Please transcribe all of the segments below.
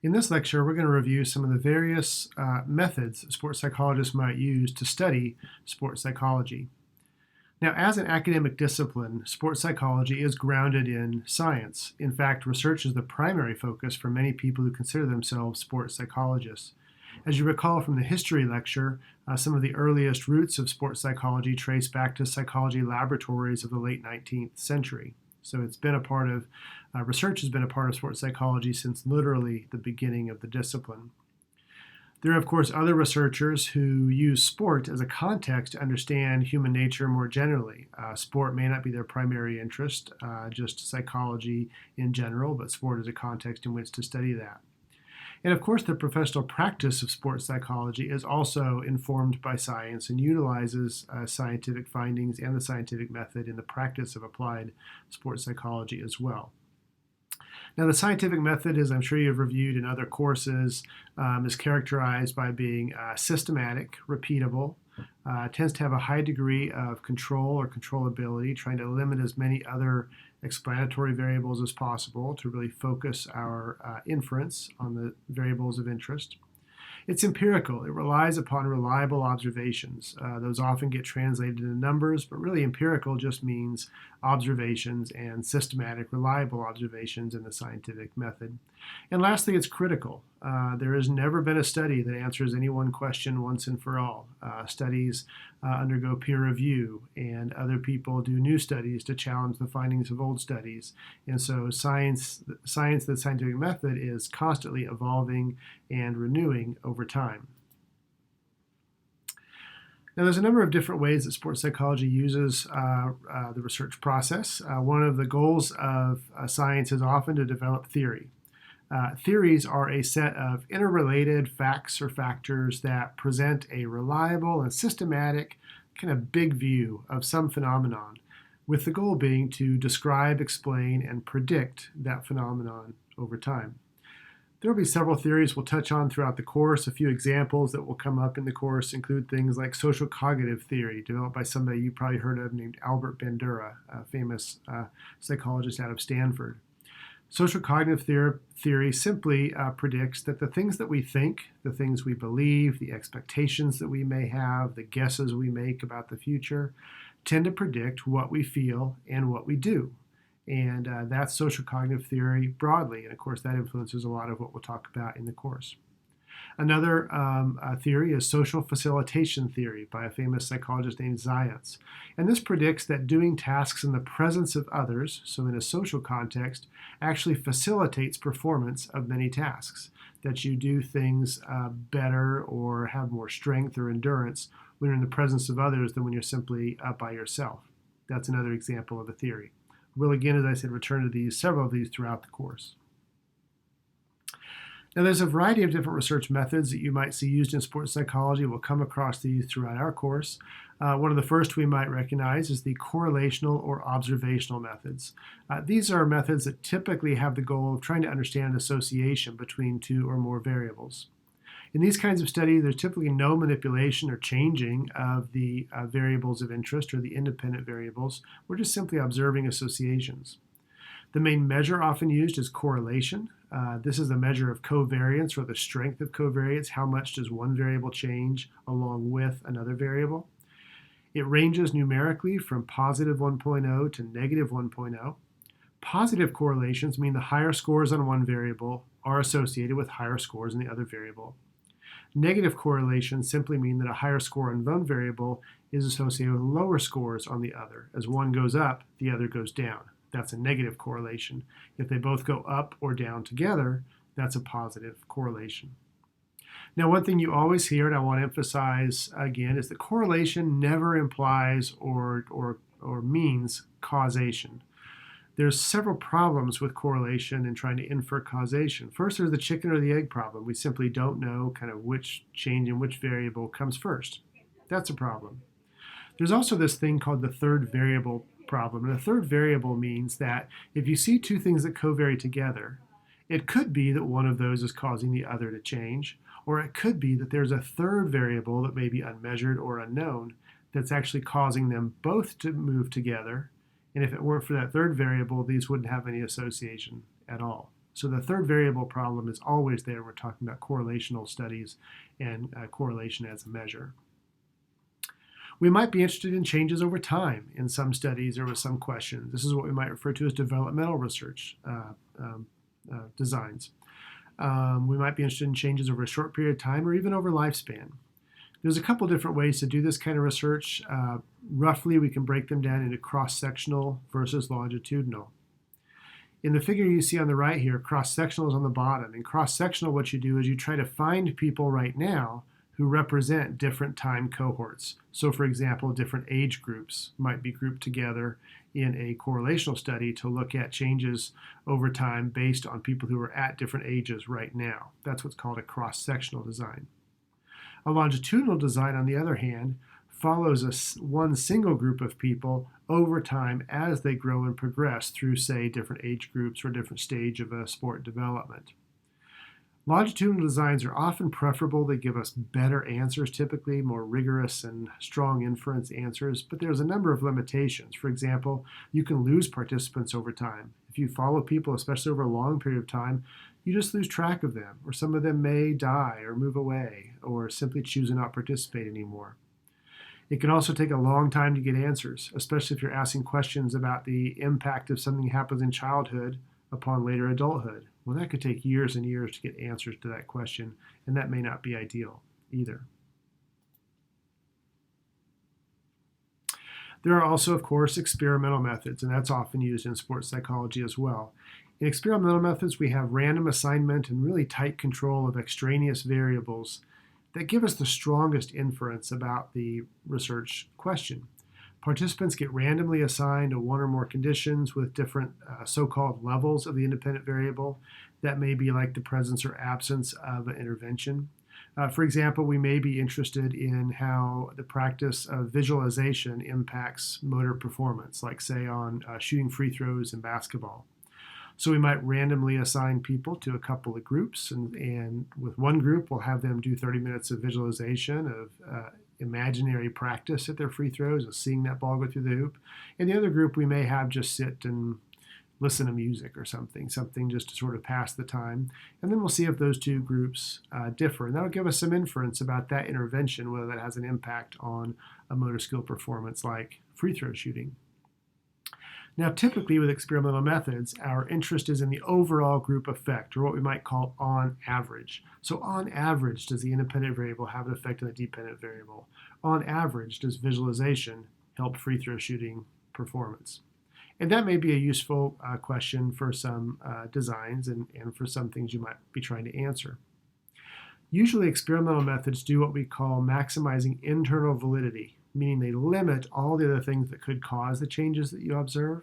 In this lecture, we're going to review some of the various methods sports psychologists might use to study sports psychology. Now, as an academic discipline, sports psychology is grounded in science. In fact, research is the primary focus for many people who consider themselves sports psychologists. As you recall from the history lecture, some of the earliest roots of sports psychology trace back to psychology laboratories of the late 19th century. So it's been a part of, research has been a part of sports psychology since literally the beginning of the discipline. There are, of course, other researchers who use sport as a context to understand human nature more generally. Sport may not be their primary interest, just psychology in general, but sport is a context in which to study that. And of course, the professional practice of sports psychology is also informed by science and utilizes scientific findings and the scientific method in the practice of applied sports psychology as well. Now, the scientific method, as I'm sure you've reviewed in other courses, is characterized by being systematic, repeatable, tends to have a high degree of control or controllability, trying to limit as many other explanatory variables as possible to really focus our inference on the variables of interest. It's empirical. It relies upon reliable observations. Those often get translated into numbers, but really empirical just means observations and systematic, reliable observations in the scientific method. And lastly, it's critical. There has never been a study that answers any one question once and for all. Studies undergo peer review, and other people do new studies to challenge the findings of old studies. And so the scientific method is constantly evolving and renewing over time. Now, there's a number of different ways that sports psychology uses the research process. One of the goals of science is often to develop theory. Theories are a set of interrelated facts or factors that present a reliable and systematic kind of big view of some phenomenon, with the goal being to describe, explain, and predict that phenomenon over time. There will be several theories we'll touch on throughout the course. A few examples that will come up in the course include things like social cognitive theory, developed by somebody you probably heard of named Albert Bandura, a famous psychologist out of Stanford. Social cognitive theory simply predicts that the things that we think, the things we believe, the expectations that we may have, the guesses we make about the future, tend to predict what we feel and what we do. And that's social cognitive theory broadly. And of course, that influences a lot of what we'll talk about in the course. Another theory is social facilitation theory by a famous psychologist named Zayats. And this predicts that doing tasks in the presence of others, so in a social context, actually facilitates performance of many tasks. That you do things better or have more strength or endurance when you're in the presence of others than when you're simply by yourself. That's another example of a theory. We'll again, as I said, return to several of these throughout the course. Now, there's a variety of different research methods that you might see used in sports psychology. We'll come across these throughout our course. One of the first we might recognize is the correlational or observational methods. These are methods that typically have the goal of trying to understand an association between two or more variables. In these kinds of studies, there's typically no manipulation or changing of the variables of interest or the independent variables. We're just simply observing associations. The main measure often used is correlation. This is a measure of covariance or the strength of covariance. How much does one variable change along with another variable? It ranges numerically from positive 1.0 to negative 1.0. Positive correlations mean the higher scores on one variable are associated with higher scores in the other variable. Negative correlations simply mean that a higher score on one variable is associated with lower scores on the other. As one goes up, the other goes down. That's a negative correlation. If they both go up or down together, that's a positive correlation. Now, one thing you always hear, and I want to emphasize again, is that correlation never implies or means causation. There's several problems with correlation and trying to infer causation. First, there's the chicken or the egg problem. We simply don't know kind of which change in which variable comes first. That's a problem. There's also this thing called the third variable problem. And the third variable means that if you see two things that covary together, it could be that one of those is causing the other to change, or it could be that there's a third variable that may be unmeasured or unknown that's actually causing them both to move together. And if it weren't for that third variable, these wouldn't have any association at all. So the third variable problem is always there. We're talking about correlational studies and correlation as a measure. We might be interested in changes over time in some studies or with some questions. This is what we might refer to as developmental research designs. We might be interested in changes over a short period of time or even over lifespan. There's a couple different ways to do this kind of research. Roughly, we can break them down into cross-sectional versus longitudinal. In the figure you see on the right here, cross-sectional is on the bottom. In cross-sectional, what you do is you try to find people right now who represent different time cohorts. So for example, different age groups might be grouped together in a correlational study to look at changes over time based on people who are at different ages right now. That's what's called a cross-sectional design. A longitudinal design, on the other hand, follows one single group of people over time as they grow and progress through, say, different age groups or different stage of a sport development. Longitudinal designs are often preferable. They give us better answers, typically more rigorous and strong inference answers, but there's a number of limitations. For example, you can lose participants over time. If you follow people, especially over a long period of time, you just lose track of them, or some of them may die or move away, or simply choose to not participate anymore. It can also take a long time to get answers, especially if you're asking questions about the impact of something that happens in childhood upon later adulthood. Well, that could take years and years to get answers to that question, and that may not be ideal either. There are also, of course, experimental methods, and that's often used in sports psychology as well. In experimental methods, we have random assignment and really tight control of extraneous variables that give us the strongest inference about the research question. Participants get randomly assigned to one or more conditions with different so-called levels of the independent variable. That may be like the presence or absence of an intervention. For example, we may be interested in how the practice of visualization impacts motor performance, like say on shooting free throws in basketball. So we might randomly assign people to a couple of groups, and with one group, we'll have them do 30 minutes of visualization of imaginary practice at their free throws and seeing that ball go through the hoop. In the other group, we may have just sit and listen to music or something just to sort of pass the time. And then we'll see if those two groups differ. And that'll give us some inference about that intervention, whether that has an impact on a motor skill performance like free throw shooting. Now, typically with experimental methods, our interest is in the overall group effect, or what we might call on average. So on average, does the independent variable have an effect on the dependent variable? On average, does visualization help free throw shooting performance? And that may be a useful question for some designs and for some things you might be trying to answer. Usually experimental methods do what we call maximizing internal validity, meaning they limit all the other things that could cause the changes that you observe,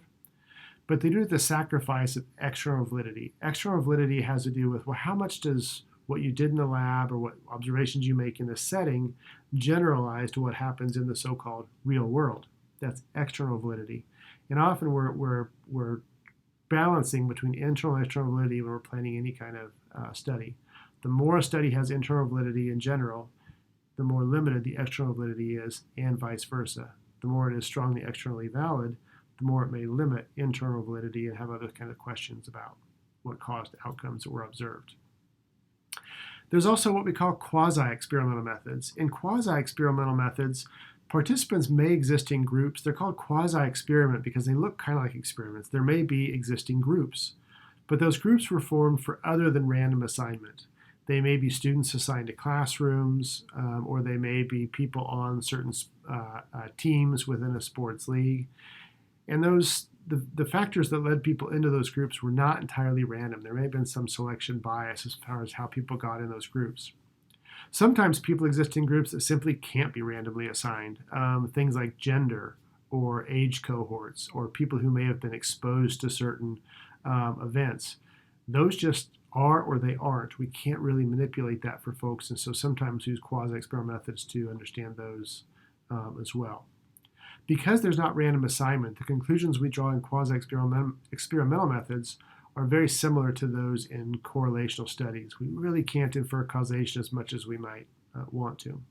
but they do it at the sacrifice of external validity. External validity has to do with, well, how much does what you did in the lab or what observations you make in the setting generalize to what happens in the so-called real world? That's external validity. And often we're balancing between internal and external validity when we're planning any kind of study. The more a study has internal validity in general, the more limited the external validity is, and vice versa. The more it is strongly externally valid, the more it may limit internal validity and have other kind of questions about what caused outcomes that were observed. There's also what we call quasi-experimental methods. In quasi-experimental methods, participants may exist in groups. They're called quasi-experiment because they look kind of like experiments. There may be existing groups, but those groups were formed for other than random assignment. They may be students assigned to classrooms, or they may be people on certain teams within a sports league. And the factors that led people into those groups were not entirely random. There may have been some selection bias as far as how people got in those groups. Sometimes people exist in groups that simply can't be randomly assigned. Things like gender or age cohorts or people who may have been exposed to certain events. Those just are or they aren't. We can't really manipulate that for folks, and so sometimes we use quasi-experimental methods to understand those as well. Because there's not random assignment, the conclusions we draw in quasi-experimental methods are very similar to those in correlational studies. We really can't infer causation as much as we might want to.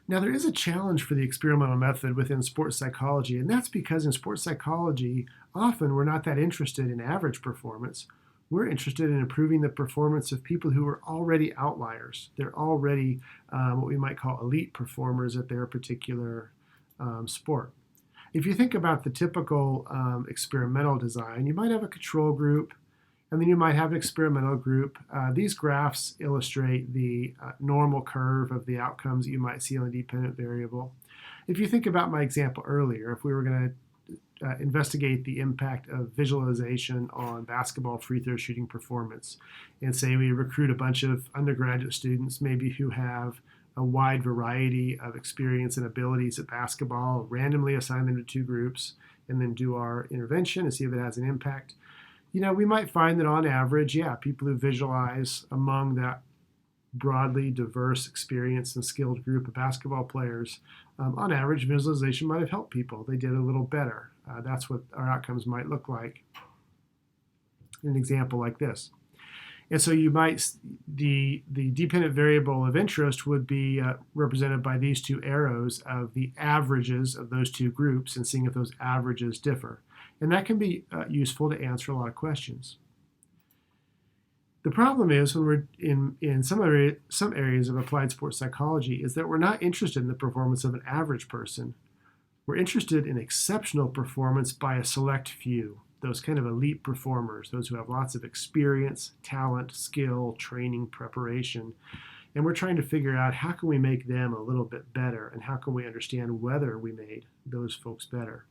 Now, there is a challenge for the experimental method within sports psychology, and that's because in sports psychology, often we're not that interested in average performance. We're interested in improving the performance of people who are already outliers. They're already what we might call elite performers at their particular sport. If you think about the typical experimental design, you might have a control group, and then you might have an experimental group. These graphs illustrate the normal curve of the outcomes that you might see on a dependent variable. If you think about my example earlier, if we were going to investigate the impact of visualization on basketball free throw shooting performance, and say we recruit a bunch of undergraduate students, maybe who have a wide variety of experience and abilities at basketball, randomly assign them to two groups, and then do our intervention and see if it has an impact. We might find that on average, people who visualize among that broadly diverse, experienced, and skilled group of basketball players, on average, visualization might have helped people. They did a little better. That's what our outcomes might look like in an example like this. And so the dependent variable of interest would be represented by these two arrows of the averages of those two groups and seeing if those averages differ. And that can be useful to answer a lot of questions. The problem is when we're in some areas of applied sports psychology is that we're not interested in the performance of an average person. We're interested in exceptional performance by a select few, those kind of elite performers, those who have lots of experience, talent, skill, training, preparation. And we're trying to figure out how can we make them a little bit better, and how can we understand whether we made those folks better.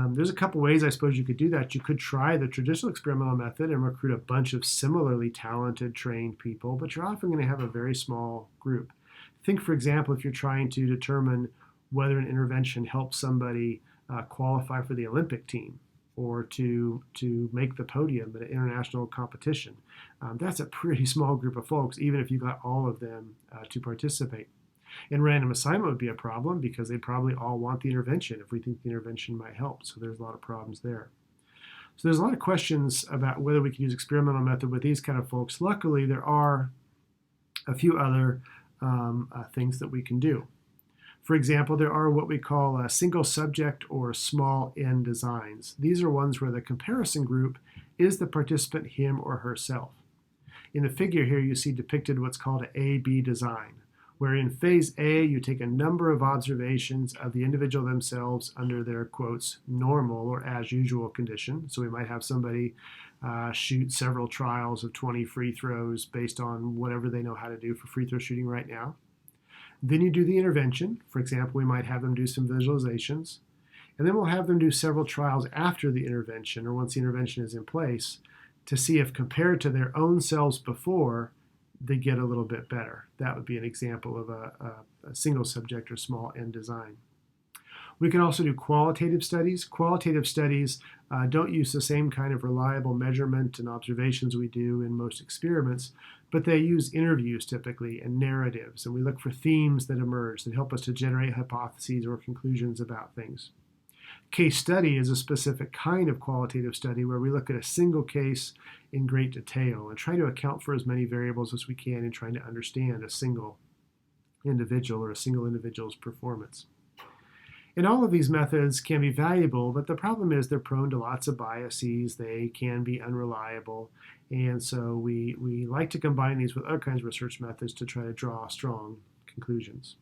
There's a couple ways I suppose you could do that. You could try the traditional experimental method and recruit a bunch of similarly talented, trained people, but you're often going to have a very small group. Think, for example, if you're trying to determine whether an intervention helps somebody qualify for the Olympic team or to make the podium at an international competition. That's a pretty small group of folks, even if you got all of them to participate. And random assignment would be a problem because they probably all want the intervention if we think the intervention might help. So there's a lot of problems there. So there's a lot of questions about whether we can use experimental method with these kind of folks. Luckily, there are a few other things that we can do. For example, there are what we call single subject or small n designs. These are ones where the comparison group is the participant him or herself. In the figure here, you see depicted what's called an A-B design, where in phase A, you take a number of observations of the individual themselves under their, quotes, normal or as usual condition. So we might have somebody shoot several trials of 20 free throws based on whatever they know how to do for free throw shooting right now. Then you do the intervention. For example, we might have them do some visualizations. And then we'll have them do several trials after the intervention, or once the intervention is in place, to see if compared to their own selves before, they get a little bit better. That would be an example of a single subject or small n design. We can also do qualitative studies. Qualitative studies don't use the same kind of reliable measurement and observations we do in most experiments, but they use interviews typically and narratives, and we look for themes that emerge that help us to generate hypotheses or conclusions about things. Case study is a specific kind of qualitative study where we look at a single case in great detail and try to account for as many variables as we can in trying to understand a single individual or a single individual's performance. And all of these methods can be valuable, but the problem is they're prone to lots of biases. They can be unreliable. And so we like to combine these with other kinds of research methods to try to draw strong conclusions.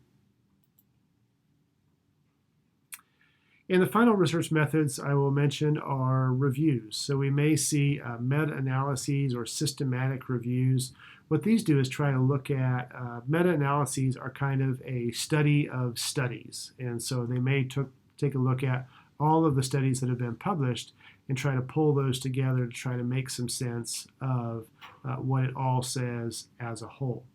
And the final research methods I will mention are reviews. So we may see meta-analyses or systematic reviews. What these do is try to look at, meta-analyses are kind of a study of studies. And so they may take a look at all of the studies that have been published and try to pull those together to try to make some sense of what it all says as a whole.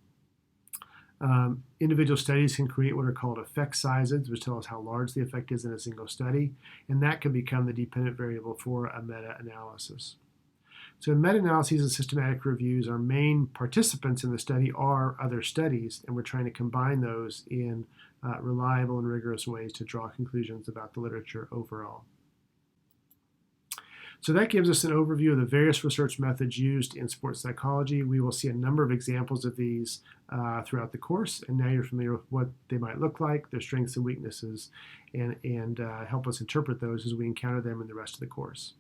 Individual studies can create what are called effect sizes, which tell us how large the effect is in a single study, and that can become the dependent variable for a meta-analysis. So in meta-analyses and systematic reviews, our main participants in the study are other studies, and we're trying to combine those in reliable and rigorous ways to draw conclusions about the literature overall. So that gives us an overview of the various research methods used in sports psychology. We will see a number of examples of these throughout the course, and now you're familiar with what they might look like, their strengths and weaknesses, and help us interpret those as we encounter them in the rest of the course.